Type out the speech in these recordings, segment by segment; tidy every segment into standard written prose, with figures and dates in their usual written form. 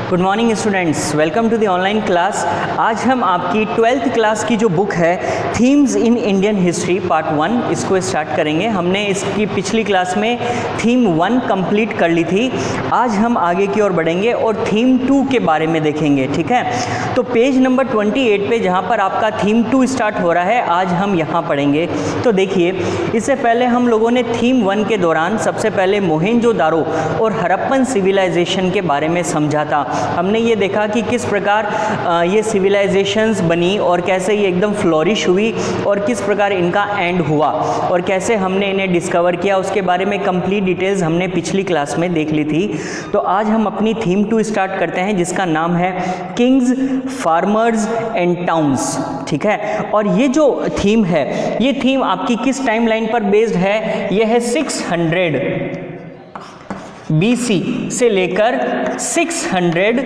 Good morning students, welcome to the online class. आज हम आपकी 12th क्लास की जो बुक है themes in Indian history part 1 इसको स्टार्ट करेंगे। हमने इसकी पिछली क्लास में थीम 1 कंप्लीट कर ली थी। आज हम आगे की ओर बढ़ेंगे और थीम 2 के बारे में देखेंगे। ठीक है, तो पेज नंबर 28 पे जहाँ पर आपका थीम 2 स्टार्ट हो रहा है आज हम यहाँ पढ़ेंगे। तो देखिए, इससे पहले हम लोगों ने थीम 1 के दौरान सबसे पहले मोहेंजोदारो और हड़प्पन सिविलाइजेशन के बारे में समझा था। हमने ये देखा कि किस प्रकार ये सिविलाइजेशंस बनी और कैसे ये एकदम फ्लोरिश हुई और किस प्रकार इनका एंड हुआ और कैसे हमने इन्हें डिस्कवर किया, उसके बारे में कंप्लीट डिटेल्स हमने पिछली क्लास में देख ली थी। तो आज हम अपनी थीम 2 स्टार्ट करते हैं जिसका नाम है किंग्स, फार्मर्स एंड टाउन्स। ठीक है, और ये जो थीम है ये थीम आपकी किस टाइमलाइन पर बेस्ड है? ये है 600 BC से लेकर 600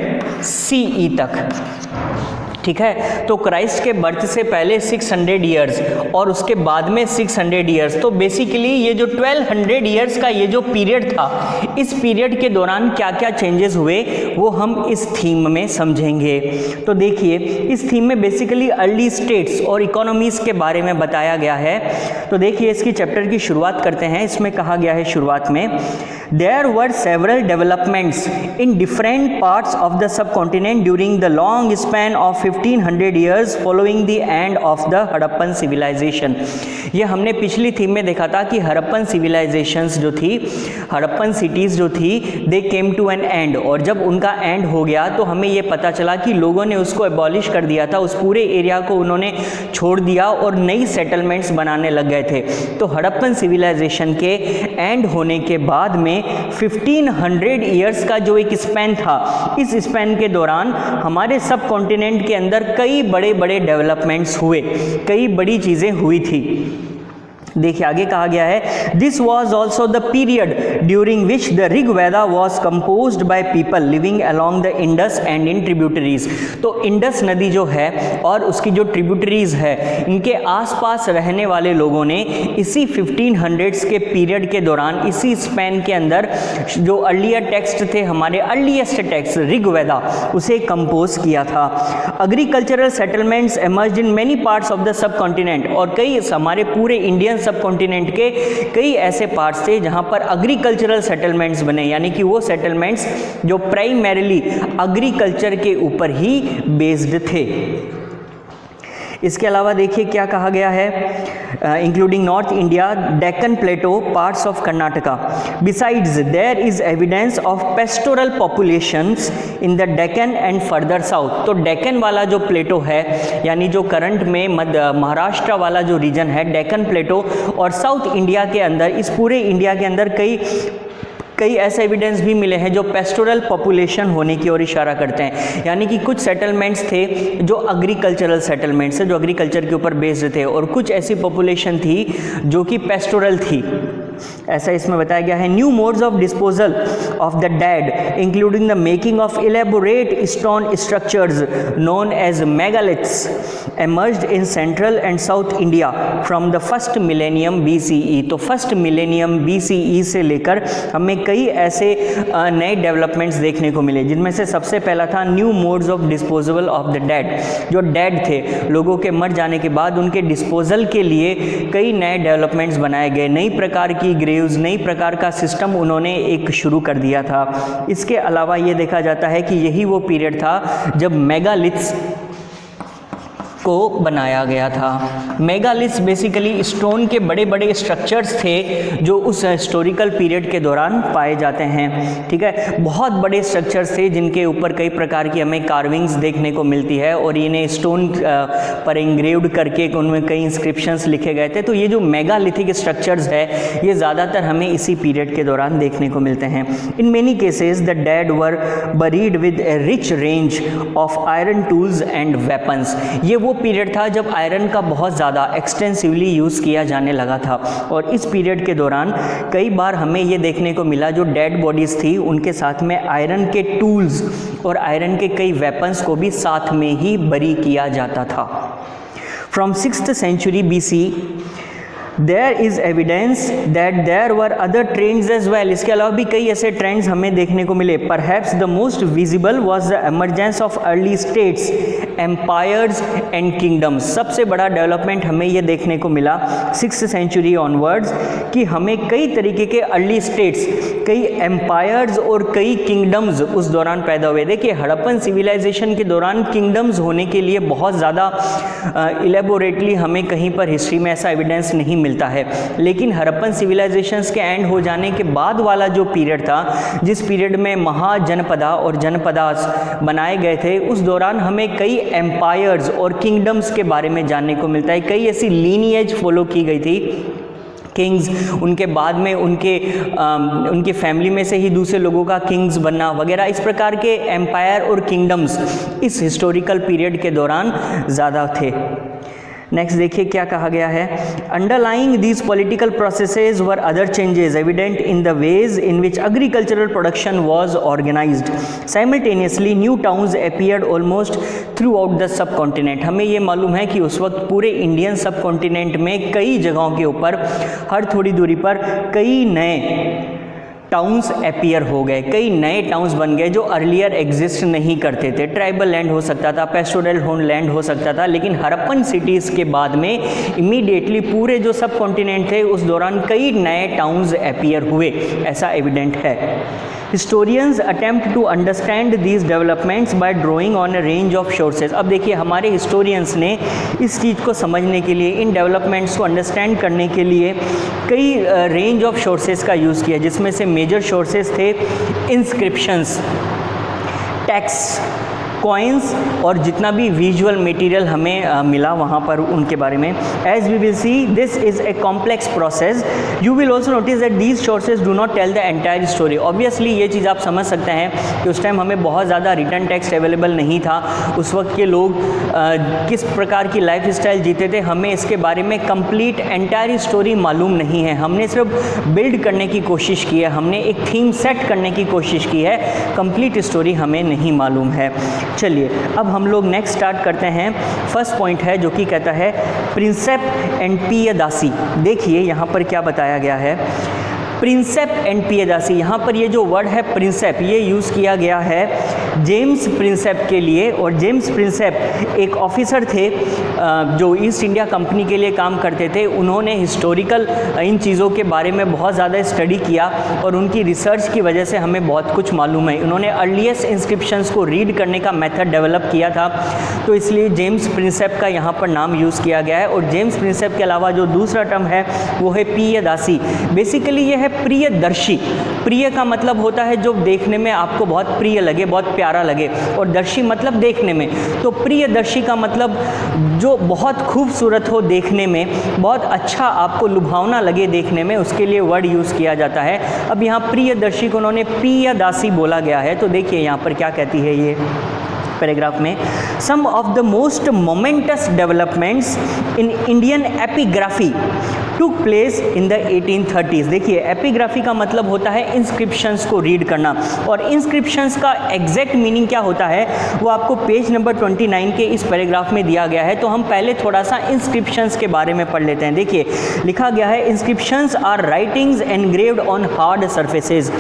CE तक। ठीक है, तो क्राइस्ट के बर्थ से पहले 600 ईयर्स और उसके बाद में 600 ईयर्स। तो बेसिकली ये जो 1200 ईयर्स का ये जो पीरियड था, इस पीरियड के दौरान क्या क्या चेंजेस हुए वो हम इस थीम में समझेंगे। तो देखिए, इस थीम में बेसिकली अर्ली स्टेट्स और इकोनॉमीज के बारे में बताया गया है। तो देखिए, इसकी चैप्टर की शुरुआत करते हैं। इसमें कहा गया है शुरुआत में, There were several developments in different parts of the subcontinent during the long span of 1500 years following the end of the Harappan civilization। ये हमने पिछली थीम में देखा था कि हड़प्पन civilizations जो थी, हड़प्पन सिटीज़ जो थी, they came to an end। और जब उनका एंड हो गया तो हमें ये पता चला कि लोगों ने उसको एबॉलिश कर दिया था, उस पूरे एरिया को उन्होंने छोड़ दिया और नई सेटलमेंट्स बनाने लग गए थे। तो हड़प्पन सिविलाइजेशन के एंड होने के बाद में 1500 ईयर्स का जो एक स्पैन था, इस स्पैन के दौरान हमारे सब कॉन्टिनेंट के अंदर कई बड़े बड़े डेवलपमेंट्स हुए, कई बड़ी चीज़ें हुई थी। देखिए, आगे कहा गया है, this was also the period during which the Rigveda was composed by people living along the Indus and in tributaries. तो इंडस नदी जो है और उसकी जो ट्रिब्यूटरीज है, इनके आसपास रहने वाले लोगों ने इसी 1500s के पीरियड के दौरान, इसी स्पैन के अंदर जो अर्लियर टेक्स्ट थे, हमारे अर्लीस्ट टेक्स्ट ऋग्वेदा, उसे कंपोज किया था। Agricultural settlements emerged in many parts of the sub continent. और कई हमारे पूरे इंडियन सब कॉन्टिनेंट के कई ऐसे पार्ट्स थे जहां पर एग्रीकल्चरल सेटलमेंट्स बने, यानी कि वो सेटलमेंट्स जो प्राइमरीली एग्रीकल्चर के ऊपर ही बेस्ड थे। इसके अलावा देखिए क्या कहा गया है, including north India, Deccan plateau, parts of Karnataka. Besides there is evidence of pastoral populations in the Deccan and further south. तो डेक्कन वाला जो प्लेटो है, यानी जो करंट में महाराष्ट्र वाला जो रीजन है, डेक्कन प्लेटो, और साउथ इंडिया के अंदर, इस पूरे इंडिया के अंदर कई ऐसे एविडेंस भी मिले हैं जो पेस्टोरल पॉपुलेशन होने की ओर इशारा करते हैं। यानी कि कुछ सेटलमेंट्स थे जो एग्रीकल्चरल सेटलमेंट्स है, जो एग्रीकल्चर के ऊपर बेस्ड थे, और कुछ ऐसी पॉपुलेशन थी जो कि पेस्टोरल थी, ऐसा इसमें बताया गया है। New modes of disposal of the dead including the making of elaborate stone structures known as megaliths emerged in central and south India from the first millennium BCE। तो फर्स्ट मिलेनियम BCE से लेकर हमें कई ऐसे नए developments देखने को मिले, जिनमें से सबसे पहला था new modes of disposal of the dead. जो डेड थे, लोगों के मर जाने के बाद उनके डिस्पोजल के लिए कई नए डेवलपमेंट्स बनाए गए, नई प्रकार की ग्रेव्स, नई प्रकार का सिस्टम उन्होंने एक शुरू कर दिया था। इसके अलावा ये देखा जाता है कि यही वो पीरियड था जब मेगालिथ्स को बनाया गया था। मेगालिथ्स बेसिकली स्टोन के बड़े बड़े स्ट्रक्चर्स थे जो उस हिस्टोरिकल पीरियड के दौरान पाए जाते हैं। ठीक है, बहुत बड़े स्ट्रक्चर्स थे जिनके ऊपर कई प्रकार की हमें कार्विंग्स देखने को मिलती है और इन्हें स्टोन पर इंग्रेव्ड करके उनमें कई इंस्क्रिप्शंस लिखे गए थे। तो ये जो मेगालिथिक स्ट्रक्चर्स है, ये ज़्यादातर हमें इसी पीरियड के दौरान देखने को मिलते हैं। In many cases the dead were buried with A rich range of iron tools and weapons. ये वो पीरियड था जब आयरन का बहुत ज़्यादा एक्सटेंसिवली यूज़ किया जाने लगा था, और इस पीरियड के दौरान कई बार हमें ये देखने को मिला जो डेड बॉडीज़ थी उनके साथ में आयरन के टूल्स और आयरन के कई वेपन्स को भी साथ में ही बरी किया जाता था। From 6th century BC there is evidence that there were other trends as well, इसके अलावा भी कई ऐसे ट्रेंड्स हमें देखने को मिले। Perhaps the most visible was the emergence of early states, empires and kingdoms. सबसे बड़ा डेवलपमेंट हमें ये देखने को मिला 6th सेंचुरी ऑनवर्ड्स कि हमें कई तरीके के अर्ली स्टेट्स, कई एम्पायर्स और कई किंगडम्स उस दौरान पैदा हुए। देखिए हड़प्पन सिविलाइजेशन के दौरान किंगडम्स होने के लिए बहुत ज़्यादा इलेबोरेटली हमें कहीं पर हिस्ट्री में ऐसा एविडेंस नहीं मिलता है, लेकिन हड़प्पन सिविलाइजेशंस के एंड हो जाने के बाद वाला जो पीरियड था, जिस पीरियड में महाजनपदा और जनपदास बनाए गए थे, उस दौरान हमें कई एम्पायर्स और किंगडम्स के बारे में जानने को मिलता है। कई ऐसी लीनिएज फॉलो की गई थी, किंग्स, उनके बाद में उनके फैमिली में से ही दूसरे लोगों का किंग्स बनना वगैरह, इस प्रकार के एम्पायर और किंगडम्स इस हिस्टोरिकल पीरियड के दौरान ज़्यादा थे। नेक्स्ट देखिए क्या कहा गया है, underlying these political processes were other changes evident in the ways in which agricultural production was organised, simultaneously new towns appeared almost throughout the subcontinent. हमें ये मालूम है कि उस वक्त पूरे इंडियन सब कॉन्टिनेंट में कई जगहों के ऊपर हर थोड़ी दूरी पर कई नए टाउन्स अपीयर हो गए, कई नए टाउन्स बन गए जो अर्लियर एग्जिस्ट नहीं करते थे। ट्राइबल लैंड हो सकता था, पेस्टोरल लैंड हो सकता था, लेकिन हड़प्पन सिटीज़ के बाद में इमीडिएटली पूरे जो सब कॉन्टिनेंट थे उस दौरान कई नए टाउन्स अपीयर हुए, ऐसा एविडेंट है। Historians attempt to understand these developments by drawing on a range of sources. अब देखिए हमारे हिस्टोरियंस ने इस चीज़ को समझने के लिए, इन डेवलपमेंट्स को अंडरस्टैंड करने के लिए कई रेंज ऑफ सोर्सेज का यूज़ किया, जिसमें से मेजर सोर्सेज थे इंस्क्रिप्शंस, टेक्स्ट, कॉइन्स और जितना भी विजुअल मटेरियल हमें मिला वहाँ पर उनके बारे में। As we will see this is a complex process, you will also notice that these sources do not tell the entire story. Obviously ये चीज़ आप समझ सकते हैं कि उस टाइम हमें बहुत ज़्यादा रिटर्न टेक्स्ट अवेलेबल नहीं था, उस वक्त के लोग किस प्रकार की लाइफ स्टाइल जीते थे, हमें इसके बारे में कंप्लीट एंटायर स्टोरी मालूम नहीं है। हमने सिर्फ बिल्ड करने की कोशिश की है, हमने एक थीम सेट करने की कोशिश की है, कंप्लीट स्टोरी हमें नहीं मालूम है। चलिए अब हम लोग नेक्स्ट स्टार्ट करते हैं। फर्स्ट पॉइंट है जो कि कहता है प्रिंसेप एंड पियदासी। देखिए यहाँ पर क्या बताया गया है, प्रिंसेप एंड पियदासी। यहाँ पर ये जो वर्ड है प्रिंसेप, ये यूज़ किया गया है जेम्स प्रिंसेप के लिए, और जेम्स प्रिंसेप एक ऑफिसर थे जो ईस्ट इंडिया कंपनी के लिए काम करते थे। उन्होंने हिस्टोरिकल इन चीज़ों के बारे में बहुत ज़्यादा स्टडी किया और उनकी रिसर्च की वजह से हमें बहुत कुछ मालूम है। उन्होंने अर्लीस्ट इंस्क्रिप्शंस को रीड करने का मेथड डेवलप किया था, तो इसलिए जेम्स प्रिंसेप का यहाँ पर नाम यूज़ किया गया है। और जेम्स प्रिंसेप के अलावा जो दूसरा टर्म है वो है पियदासी। बेसिकली ये है प्रियदर्शी। प्रिय का मतलब होता है जो देखने में आपको बहुत प्रिय लगे, बहुत प्यारा लगे, और दर्शी मतलब देखने में। तो प्रियदर्शी का मतलब जो बहुत खूबसूरत हो देखने में, बहुत अच्छा आपको लुभावना लगे देखने में, उसके लिए वर्ड यूज़ किया जाता है। अब यहाँ प्रियदर्शी को उन्होंने पियदासी बोला गया है। तो देखिए यहाँ पर क्या कहती है ये पैराग्राफ में, some of the most momentous developments in Indian epigraphy took place in the 1830s। देखिए एपिग्राफी का मतलब होता है इंस्क्रिप्शंस को रीड करना, और इंस्क्रिप्शंस का एग्जैक्ट मीनिंग क्या होता है वो आपको पेज नंबर 29 के इस पैराग्राफ में दिया गया है। तो हम पहले थोड़ा सा इंस्क्रिप्शंस के बारे में पढ़ लेते हैं। देखिए लिखा गया है, inscriptions are writings engraved on hard surfaces.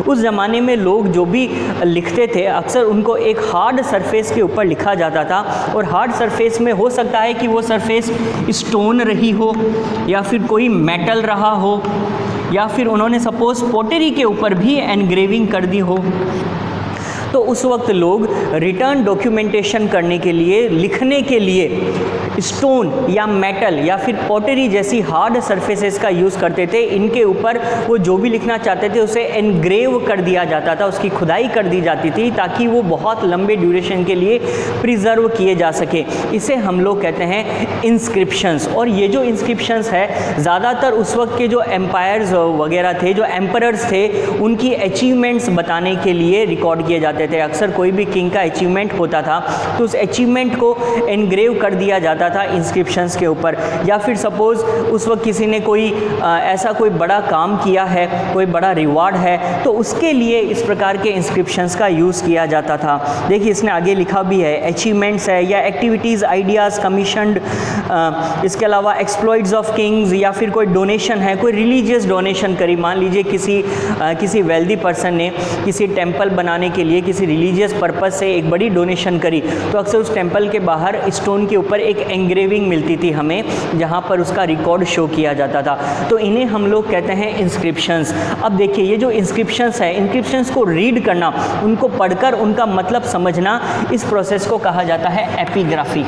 उस ज़माने में लोग जो भी लिखते थे अक्सर उनको एक हार्ड सरफेस के ऊपर लिखा जाता था, और हार्ड सरफेस में हो सकता है कि वो सरफेस स्टोन रही हो, या फिर कोई मेटल रहा हो, या फिर उन्होंने सपोज पोटरी के ऊपर भी एनग्रेविंग कर दी हो। तो उस वक्त लोग रिटर्न डॉक्यूमेंटेशन करने के लिए, लिखने के लिए स्टोन या मेटल या फिर पॉटरी जैसी हार्ड सरफेसेस का यूज़ करते थे। इनके ऊपर वो जो भी लिखना चाहते थे उसे एनग्रेव कर दिया जाता था, उसकी खुदाई कर दी जाती थी ताकि वो बहुत लंबे ड्यूरेशन के लिए प्रिजर्व किए जा सके। इसे हम लोग कहते हैं इंस्क्रिप्शंस। और ये जो इंस्क्रिप्शंस है ज़्यादातर उस वक्त के जो एम्पायर्स वगैरह थे, जो एम्परर्स थे, उनकी अचीवमेंट्स बताने के लिए रिकॉर्ड किए जाते थे। अक्सर कोई भी किंग का अचीवमेंट होता था तो उस अचीवमेंट को एनग्रेव कर दिया जाता जाता था इंस्क्रिप्शंस के ऊपर, या फिर सपोज़ उस वक्त किसी ने कोई ऐसा कोई बड़ा काम किया है, कोई बड़ा रिवार्ड है, तो उसके लिए इस प्रकार के इंस्क्रिप्शंस का यूज़ किया जाता था। देखिए इसने आगे लिखा भी है, अचीवमेंट्स है या एक्टिविटीज़, आइडियाज़ कमीशनड, इसके अलावा एक्सप्लॉइट्स ऑफ किंग्स, या फिर कोई डोनेशन है, कोई रिलीजियस डोनेशन करी, मान लीजिए किसी वेल्दी पर्सन ने किसी टेम्पल बनाने के लिए किसी रिलीजियस पर्पस से एक बड़ी डोनेशन करी, तो अक्सर उस टेम्पल के बाहर स्टोन के ऊपर एक एंग्रेविंग मिलती थी हमें, जहाँ पर उसका रिकॉर्ड शो किया जाता था। तो इन्हें हम लोग कहते हैं इंस्क्रिप्शंस। अब देखिए ये जो इंस्क्रिप्शंस है, इंस्क्रिप्शंस को रीड करना, उनको पढ़कर उनका मतलब समझना, इस प्रोसेस को कहा जाता है एपिग्राफी।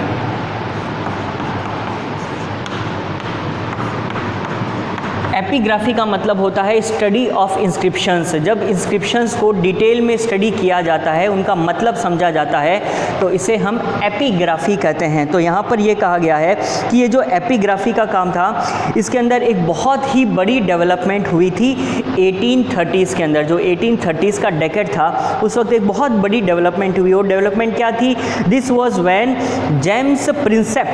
एपिग्राफी का मतलब होता है स्टडी ऑफ इंस्क्रिप्शंस। जब इंस्क्रिप्शंस को डिटेल में स्टडी किया जाता है, उनका मतलब समझा जाता है, तो इसे हम एपिग्राफी कहते हैं। तो यहाँ पर ये कहा गया है कि ये जो एपिग्राफी का काम था, इसके अंदर एक बहुत ही बड़ी डेवलपमेंट हुई थी 1830s के अंदर। जो 1830s का डेकेड था, उस वक्त एक बहुत बड़ी डेवलपमेंट हुई। और डेवलपमेंट क्या थी? This was when James Prinsep,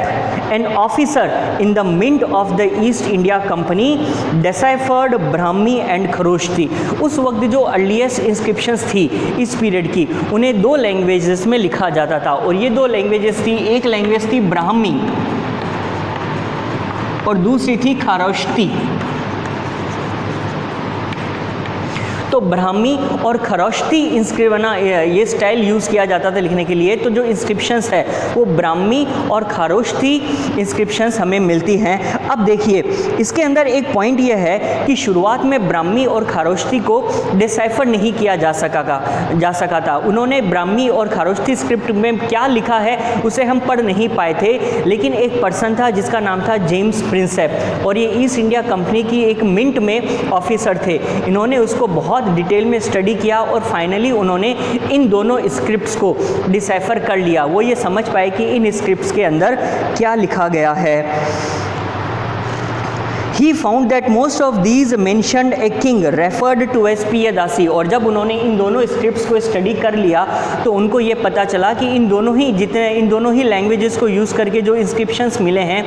an officer in the mint of the East India Company, deciphered Brahmi and Kharosthi. उस वक्त जो अर्लीस्ट इंस्क्रिप्शंस थी इस पीरियड की, उन्हें 2 लैंग्वेजेस में लिखा जाता था, और ये 2 लैंग्वेजेस थी, एक लैंग्वेज थी ब्राह्मी और दूसरी थी खरोष्टी। तो ब्राह्मी और खरोष्टी इंस्क्रिप्शना ये स्टाइल यूज़ किया जाता था लिखने के लिए। तो जो इंस्क्रिप्शंस है वो ब्राह्मी और खरोष्टी इंस्क्रिप्शंस हमें मिलती हैं। अब देखिए इसके अंदर एक पॉइंट ये है कि शुरुआत में ब्राह्मी और खरोष्टी को डिसाइफर नहीं किया जा सका था। उन्होंने ब्राह्मी और खरोष्टी स्क्रिप्ट में क्या लिखा है उसे हम पढ़ नहीं पाए थे, लेकिन एक पर्सन था जिसका नाम था जेम्स प्रिंसेप, और ये ईस्ट इंडिया कंपनी की एक मिंट में ऑफिसर थे। इन्होंने उसको बहुत डिटेल में स्टडी किया और फाइनली उन्होंने इन दोनों स्क्रिप्ट्स को डिसाइफर कर लिया। वो ये समझ पाए कि इन स्क्रिप्ट्स के अंदर क्या लिखा गया है। He found that most of these mentioned a king referred to as पियदासी। और जब उन्होंने इन दोनों स्क्रिप्ट्स को स्टडी कर लिया तो उनको ये पता चला कि इन दोनों ही लैंग्वेजेस को यूज़ करके जो इंस्क्रिप्शंस मिले हैं,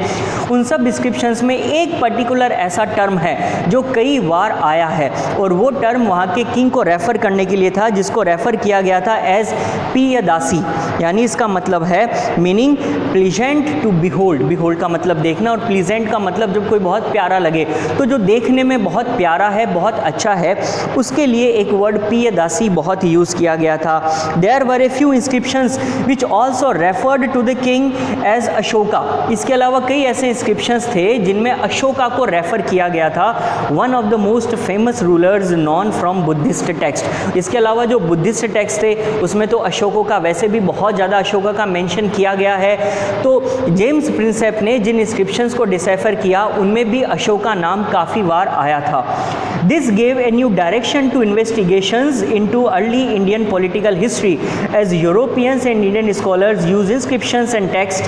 उन सब इंस्क्रिप्शंस में एक पर्टिकुलर ऐसा टर्म है जो कई बार आया है, और वो टर्म वहाँ के किंग को रेफ़र करने के लिए था, जिसको रेफ़र किया गया था एज पियदासी। यानी इसका मतलब है meaning pleasant to behold. Behold का मतलब देखना, और प्लीजेंट का मतलब जब कोई बहुत प्यारा लगे, तो जो देखने में बहुत प्यारा है, बहुत अच्छा है, उसके लिए एक वर्ड पियदासी बहुत यूज़ किया गया था। There were a few inscriptions which also referred to the king as Ashoka. इसके अलावा कई ऐसे इंस्क्रिप्शंस थे जिनमें अशोका को रेफर किया गया था, one of the most famous rulers non from Buddhist text. इसके अलावा जो बुद्धिस्ट टेक्स्ट थे उसमें तो अशोकों का वैसे भी बहुत ज़्यादा अशोका का मेंशन किया गया है। तो जेम्स प्रिंसेप ने जिन इंस्क्रिप्शंस को डिसाइफर किया उनमें भी अशोका नाम काफ़ी बार आया था। This gave a new direction to investigations into early Indian political history as Europeans and Indian scholars used inscriptions and text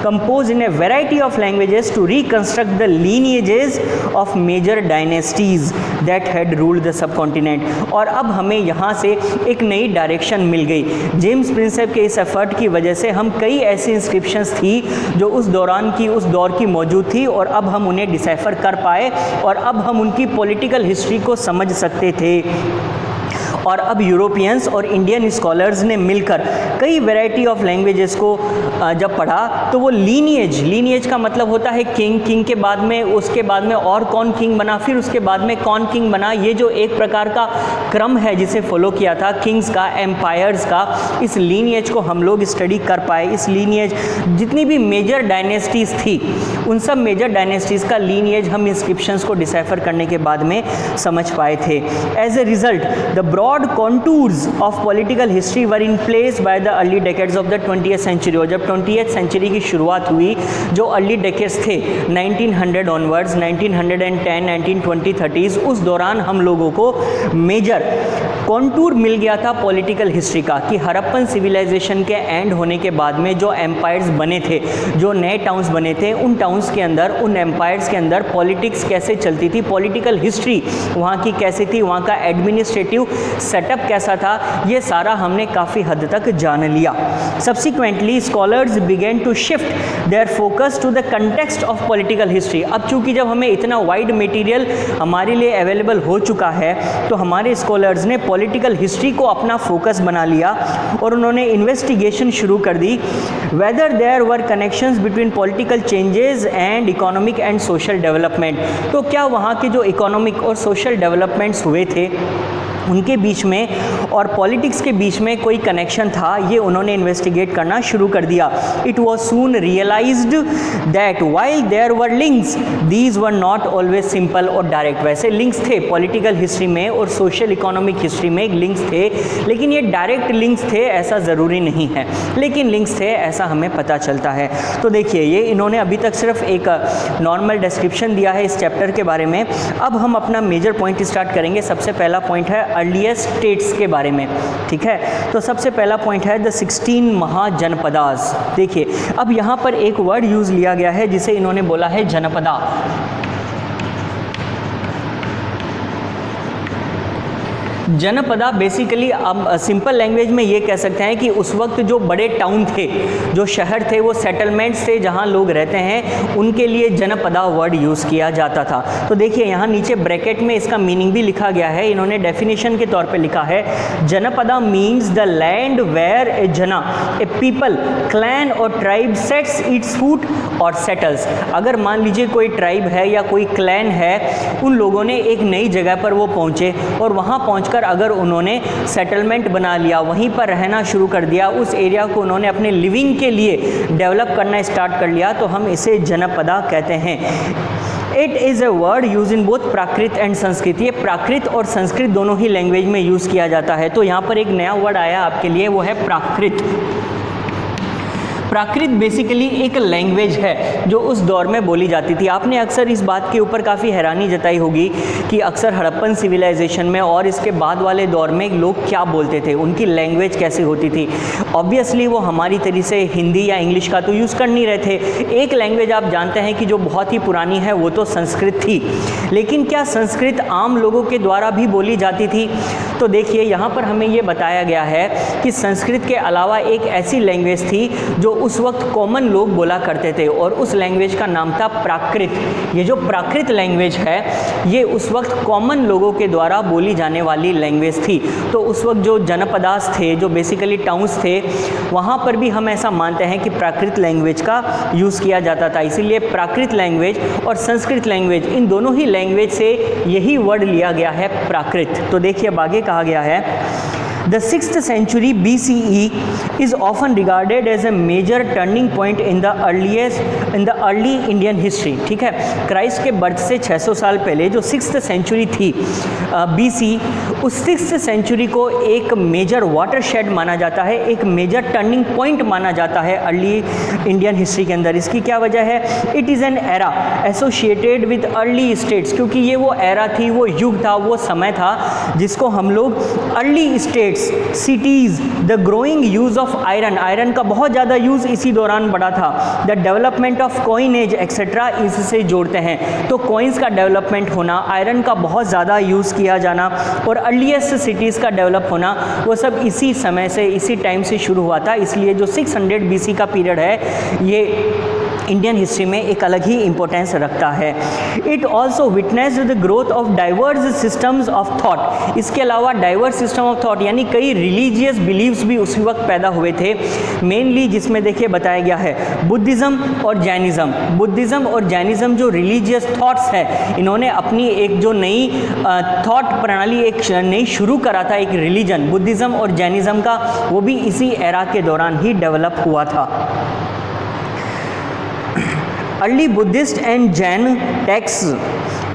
composed in a variety of languages to reconstruct the lineages of major dynasties that had ruled the subcontinent। और अब हमें यहाँ से एक नई direction मिल गई। James Prinsep के इस एफर्ट की वजह से हम कई ऐसी इंस्क्रिप्शंस थी जो उस दौर की मौजूद थी, और अब हम उन्हें डिसाइफर कर पाए, और अब हम उनकी पॉलिटिकल हिस्ट्री को समझ सकते थे। और अब यूरोपियंस और इंडियन स्कॉलर्स ने मिलकर कई वैरायटी ऑफ लैंग्वेजेस को जब पढ़ा, तो वो लीनिएज का मतलब होता है किंग के बाद में, उसके बाद में और कौन किंग बना, फिर उसके बाद में कौन किंग बना, ये जो एक प्रकार का क्रम है जिसे फॉलो किया था किंग्स का, एम्पायर्स का, इस लीनिएज को हम लोग स्टडी कर पाए। इस लीनिएज जितनी भी मेजर डायनेस्टीज़ थी, उन सब मेजर डायनेस्टीज़ का लीनिएज हम इंस्क्रिप्शंस को डिसाइफर करने के बाद में समझ पाए थे। As a result the broad contours of political history were in place by the early decades of the 20th century। और जब 20th century की शुरुआत हुई, जो early decades थे 1900 onwards, 1910, 1920, 30s, उस दौरान हम लोगों को मेजर कॉन्टूर मिल गया था पॉलिटिकल हिस्ट्री का कि हड़प्पन सिविलाइजेशन के एंड होने के बाद में जो एम्पायर्स बने थे, जो नए टाउन्स बने थे, उन टाउन्स के अंदर, उन एम्पायर्स के अंदर पॉलिटिक्स कैसे चलती थी, पॉलिटिकल हिस्ट्री वहाँ की कैसी थी, वहाँ का एडमिनिस्ट्रेटिव सेटअप कैसा था, ये सारा हमने काफ़ी हद तक जान लिया। Subsequently scholars began to shift their focus to the context of political history. अब चूंकि जब हमें इतना वाइड मटेरियल हमारे लिए अवेलेबल हो चुका है तो हमारे स्कॉलर्स ने पॉलिटिकल हिस्ट्री को अपना फोकस बना लिया और उन्होंने इन्वेस्टिगेशन शुरू कर दी whether there were connections between political changes and economic and social development. तो क्या वहाँ के जो इकोनॉमिक और सोशल डेवलपमेंट्स हुए थे उनके बीच में और पॉलिटिक्स के बीच में कोई कनेक्शन था, ये उन्होंने इन्वेस्टिगेट करना शुरू कर दिया। It was soon realised that while there were links these were not always simple और डायरेक्ट। वैसे लिंक्स थे पॉलिटिकल हिस्ट्री में और सोशल इकोनॉमिक हिस्ट्री में लिंक्स थे, लेकिन ये डायरेक्ट लिंक्स थे ऐसा ज़रूरी नहीं है, लेकिन लिंक्स थे ऐसा हमें पता चलता है। तो देखिए ये इन्होंने अभी तक सिर्फ एक नॉर्मल डिस्क्रिप्शन दिया है इस चैप्टर के बारे में। अब हम अपना मेजर पॉइंट स्टार्ट करेंगे। सबसे पहला पॉइंट है अर्लीस्ट स्टेट्स के बारे में, ठीक है। तो सबसे पहला पॉइंट है द 16 महाजनपदास। देखिए अब यहाँ पर एक वर्ड यूज लिया गया है जिसे इन्होंने बोला है जनपदा। जनपदा बेसिकली अब सिंपल लैंग्वेज में ये कह सकते हैं कि उस वक्त जो बड़े टाउन थे, जो शहर थे, वो सेटलमेंट्स थे जहाँ लोग रहते हैं, उनके लिए जनपदा वर्ड यूज़ किया जाता था। तो देखिए यहाँ नीचे ब्रैकेट में इसका मीनिंग भी लिखा गया है। इन्होंने डेफिनेशन के तौर पे लिखा है जनपदा मीन्स द लैंड वेयर ए जना ए पीपल क्लैन और ट्राइब सेट्स इट्स फूट और सेटल्स। अगर मान लीजिए कोई ट्राइब है या कोई क्लैन है, उन लोगों ने एक नई जगह पर वो पहुँचे और वहाँ पहुँचकर अगर उन्होंने सेटलमेंट बना लिया, वहीं पर रहना शुरू कर दिया, उस एरिया को उन्होंने अपने लिविंग के लिए डेवलप करना स्टार्ट कर लिया, तो हम इसे जनपदा कहते हैं। It is a word use in both Prakrit and Sanskrit. ये प्राकृत और संस्कृत दोनों ही लैंग्वेज में यूज़ किया जाता है। तो यहाँ पर एक नया वर्ड आया आपके लिए, वो है प्राकृत। प्राकृत बेसिकली एक लैंग्वेज है जो उस दौर में बोली जाती थी। आपने अक्सर इस बात के ऊपर काफ़ी हैरानी जताई होगी कि अक्सर हड़प्पन सिविलाइजेशन में और इसके बाद वाले दौर में लोग क्या बोलते थे, उनकी लैंग्वेज कैसे होती थी। ऑब्वियसली वो हमारी तरह से हिंदी या इंग्लिश का तो यूज़ कर नहीं रहे थे। एक लैंग्वेज आप जानते हैं कि जो बहुत ही पुरानी है वो तो संस्कृत थी, लेकिन क्या संस्कृत आम लोगों के द्वारा भी बोली जाती थी? तो देखिए यहाँ पर हमें ये बताया गया है कि संस्कृत के अलावा एक ऐसी लैंग्वेज थी जो उस वक्त कॉमन लोग बोला करते थे और उस लैंग्वेज का नाम था प्राकृत। ये जो प्राकृत लैंग्वेज है ये उस वक्त कॉमन लोगों के द्वारा बोली जाने वाली लैंग्वेज थी। तो उस वक्त जो जनपदास थे, जो बेसिकली टाउन्स थे, वहाँ पर भी हम ऐसा मानते हैं कि प्राकृत लैंग्वेज का यूज़ किया जाता था। इसीलिए प्राकृत लैंग्वेज और संस्कृत लैंग्वेज, इन दोनों ही लैंग्वेज से यही वर्ड लिया गया है प्राकृत। तो देखिए अब आगे कहा गया है The 6th century BCE is often regarded as a major turning point in the early Indian history। ठीक है, क्राइस्ट के बर्थ से 600 साल पहले जो 6th सेंचुरी थी BC, उस 6th सेंचुरी को एक मेजर वाटरशेड माना जाता है, एक मेजर टर्निंग पॉइंट माना जाता है अर्ली इंडियन हिस्ट्री के अंदर। इसकी क्या वजह है? It is an era associated with early states, क्योंकि ये वो एरा थी, वो युग था, वो समय था जिसको हम लोग early state, cities, the growing use of iron, iron का बहुत ज़्यादा यूज़ इसी दौरान बढ़ा था, the development of coinage etcetera, इससे जोड़ते हैं। तो कॉइन्स का डेवलपमेंट होना, आयरन का बहुत ज़्यादा यूज़ किया जाना और अर्लीस्ट सिटीज़ का डेवलप होना, वो सब इसी समय से, इसी टाइम से शुरू हुआ था। इसलिए जो 600 BC का पीरियड है ये इंडियन हिस्ट्री में एक अलग ही इंपॉर्टेंस रखता है। It also witnessed the growth of diverse systems of thought. इसके अलावा डाइवर्स सिस्टम ऑफ थॉट यानी कई रिलीजियस बिलीव्स भी उसी वक्त पैदा हुए थे, मेनली जिसमें देखिए बताया गया है बुद्धिज़्म और जैनिज़्म। बुद्धिज़्म और जैनिज़्म जो रिलीजियस थॉट्स है, इन्होंने अपनी एक जो नई थॉट प्रणाली एक नई शुरू करा था, एक रिलीजन बुद्धिज़्म और जैनिज़्म का, वो भी इसी एरा के दौरान ही डेवलप हुआ था। Early Buddhist and Jain texts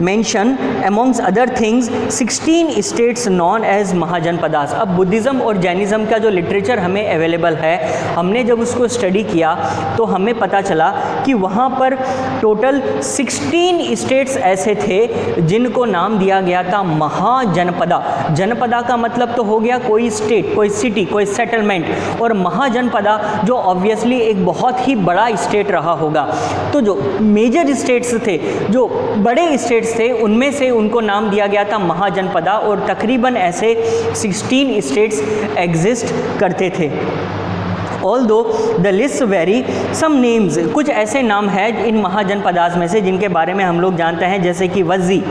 mention amongst other things 16 states known as mahajanapadas. अब बुद्धिज़्म और जैनिज़्म का जो लिटरेचर हमें अवेलेबल है, हमने जब उसको स्टडी किया तो हमें पता चला कि वहाँ पर टोटल 16 स्टेट्स ऐसे थे जिनको नाम दिया गया था महाजनपदा। जनपदा का मतलब तो हो गया कोई स्टेट, कोई सिटी, कोई सेटलमेंट, और महाजनपदा जो ऑब्वियसली एक बहुत ही बड़ा स्टेट रहा होगा। तो जो मेजर स्टेट्स थे, जो बड़े स्टेट्स थे, उनमें से उनको नाम दिया गया था महाजनपदा, और तकरीबन ऐसे 16 स्टेट्स एग्जिस्ट करते थे। Although the list vary, some names, कुछ ऐसे नाम हैं इन महाजनपदास में से जिनके बारे में हम लोग जानते हैं, जैसे कि Vajji,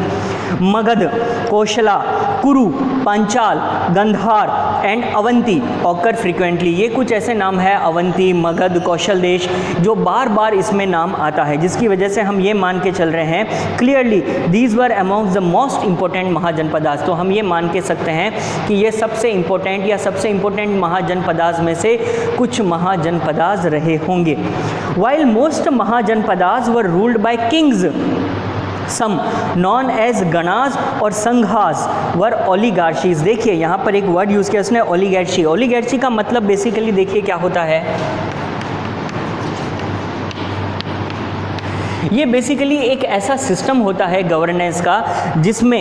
Magadha, Koshala, Kuru, Panchala, Gandhara and Avanti occur frequently. ये कुछ ऐसे नाम हैं, अवंती, मगध, कौशल देश, जो बार बार इसमें नाम आता है, जिसकी वजह से हम ये मान के चल रहे हैं clearly these were amongst the most important mahajanapadas. तो हम ये मान के सकते हैं कि ये सबसे इंपॉर्टेंट या सबसे इंपॉर्टेंट महाजनपदास में से कुछ महाजनपदास रहे होंगे। While most Mahajanapadas were ruled by kings, some known as ganas और संघास वर ओलिगार्शीज। देखिए यहाँ पर एक वर्ड यूज़ किया उसने, ओलिगार्शी। ओलिगार्शी का मतलब बेसिकली देखिए क्या होता है, ये बेसिकली एक ऐसा सिस्टम होता है गवर्नेंस का जिसमें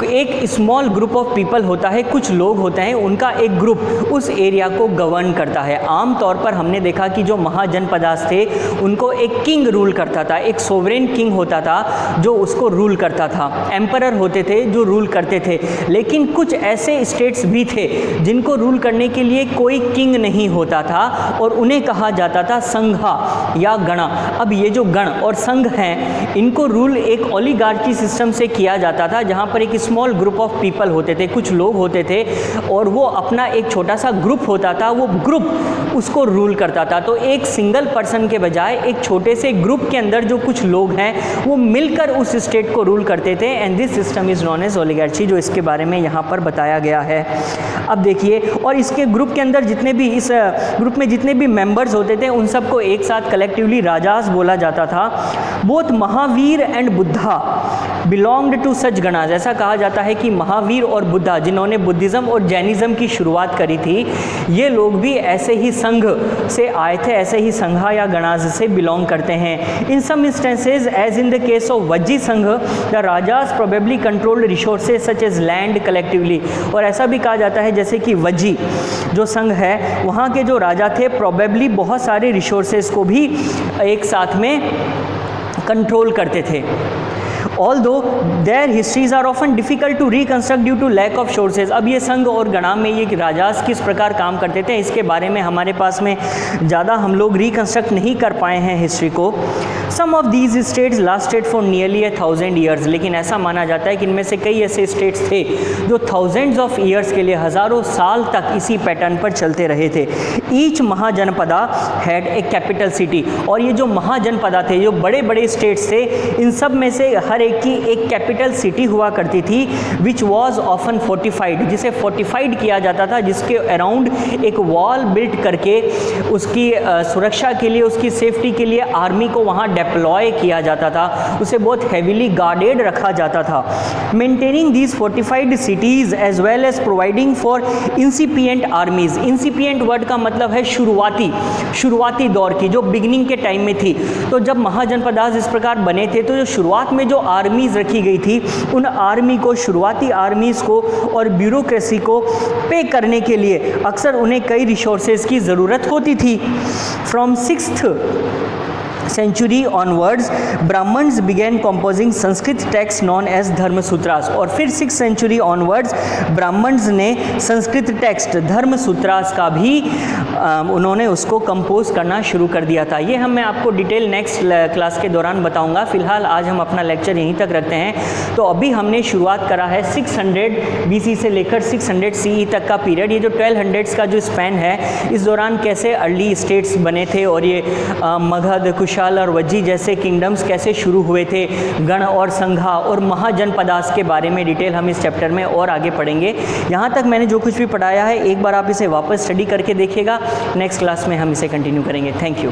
एक स्मॉल ग्रुप ऑफ पीपल होता है, कुछ लोग होते हैं, उनका एक ग्रुप उस एरिया को गवर्न करता है। आम तौर पर हमने देखा कि जो महाजनपदास थे उनको एक किंग रूल करता था, एक सोवरेन किंग होता था जो उसको रूल करता था, एम्परर होते थे जो रूल करते थे। लेकिन कुछ ऐसे स्टेट्स भी थे जिनको रूल करने के लिए कोई किंग नहीं होता था और उन्हें कहा जाता था संघा या गणा। अब ये जो गण और संघ हैं, इनको रूल एक ओलिगार्की सिस्टम से किया जाता था, जहाँ पर एक स्मॉल ग्रुप ऑफ पीपल होते थे, कुछ लोग होते थे, और वो अपना एक छोटा सा ग्रुप होता था, वो ग्रुप उसको रूल करता था। तो एक सिंगल पर्सन के बजाय एक छोटे से ग्रुप के अंदर जो कुछ लोग हैं वो मिलकर उस स्टेट को रूल करते थे, and this system is known as oligarchy, जो इसके बारे में यहाँ पर बताया गया है। अब देखिए, और इसके ग्रुप के अंदर जितने भी, इस ग्रुप में जितने भी मेंबर्स होते थे उन सबको एक साथ कलेक्टिवली राजास बोला जाता था। Both Mahavira and Buddha belonged to such ganas. ऐसा कहा जाता है कि महावीर और बुद्धा, जिन्होंने बुद्धिज़्म और जैनिज़्म की शुरुआत करी थी, ये लोग भी ऐसे ही संघ से आए थे, ऐसे ही संघा या गणास से बिलोंग करते हैं। In some instances as in the case of Vajji sangha, the rajas probably controlled resources such as land collectively. और ऐसा भी कहा जाता है जैसे कि वज्जी जो संघ है, वहाँ के जो राजा थे प्रोबेबली बहुत सारे रिसोर्सेज को भी एक साथ में कंट्रोल करते थे। Although their histories are often difficult to reconstruct due to lack of sources। अब ये संघ और गणा में ये राजास किस प्रकार काम करते थे, इसके बारे में हमारे पास में ज़्यादा हम लोग रिकन्स्ट्रक्ट नहीं कर पाए हैं हिस्ट्री को। Some of these states lasted for nearly 1000 years. लेकिन ऐसा माना जाता है कि इनमें से कई ऐसे स्टेट्स थे जो थाउजेंड्स ऑफ ईयर्स के लिए, हज़ारों साल तक इसी पैटर्न पर चलते रहे थे। Each Mahajanapada had a capital city. और ये जो महाजनपदा थे, जो बड़े बड़े स्टेट्स थे, इन सब में से हर एक की एक कैपिटल सिटी हुआ करती थी, विच वॉज ऑफन फोर्टिफाइड, जिसे फोर्टिफाइड किया जाता था, जिसके अराउंड एक वॉल बिल्ट करके उसकी सुरक्षा के लिए, उसकी सेफ्टी के लिए आर्मी को वहाँ डिप्लॉय किया जाता था, उसे बहुत हेविली गार्डेड रखा जाता था। Maintaining these fortified cities as well as providing for incipient armies. Incipient word का मतलब है शुरुआती दौर की, जो बिगिनिंग के टाइम में थी। तो जब महाजनपदास इस प्रकार बने थे तो जो शुरुआत में जो आर्मीज़ रखी गई थी, उन आर्मी को, शुरुआती आर्मीज़ को और ब्यूरोक्रेसी को पे करने के लिए अक्सर उन्हें कई रिसोर्सेज की ज़रूरत होती थी। From 6th century onwards Brahmins began composing Sanskrit texts known as Dharmasutras. और फिर 6th सेंचुरी ऑनवर्ड्स ब्राह्मण्स ने संस्कृत टेक्स्ट धर्मसूत्रास का भी उन्होंने उसको कंपोज करना शुरू कर दिया था। ये मैं आपको डिटेल नेक्स्ट क्लास के दौरान बताऊंगा। फिलहाल आज हम अपना लेक्चर यहीं तक रखते हैं। तो अभी हमने शुरुआत करा है 600 BC से लेकर 600 CE तक का पीरियड। ये जो 1200s का जो स्पैन है, इस दौरान कैसे अर्ली स्टेट्स बने थे और ये मगध, कुशाल और वज्जी जैसे किंगडम्स कैसे शुरू हुए थे, गण और संघा और महाजनपदास के बारे में डिटेल हम इस चैप्टर में और आगे पढ़ेंगे। यहाँ तक मैंने जो कुछ भी पढ़ाया है, एक बार आप इसे वापस स्टडी करके देखिएगा। नेक्स्ट क्लास में हम इसे कंटिन्यू करेंगे। Thank you.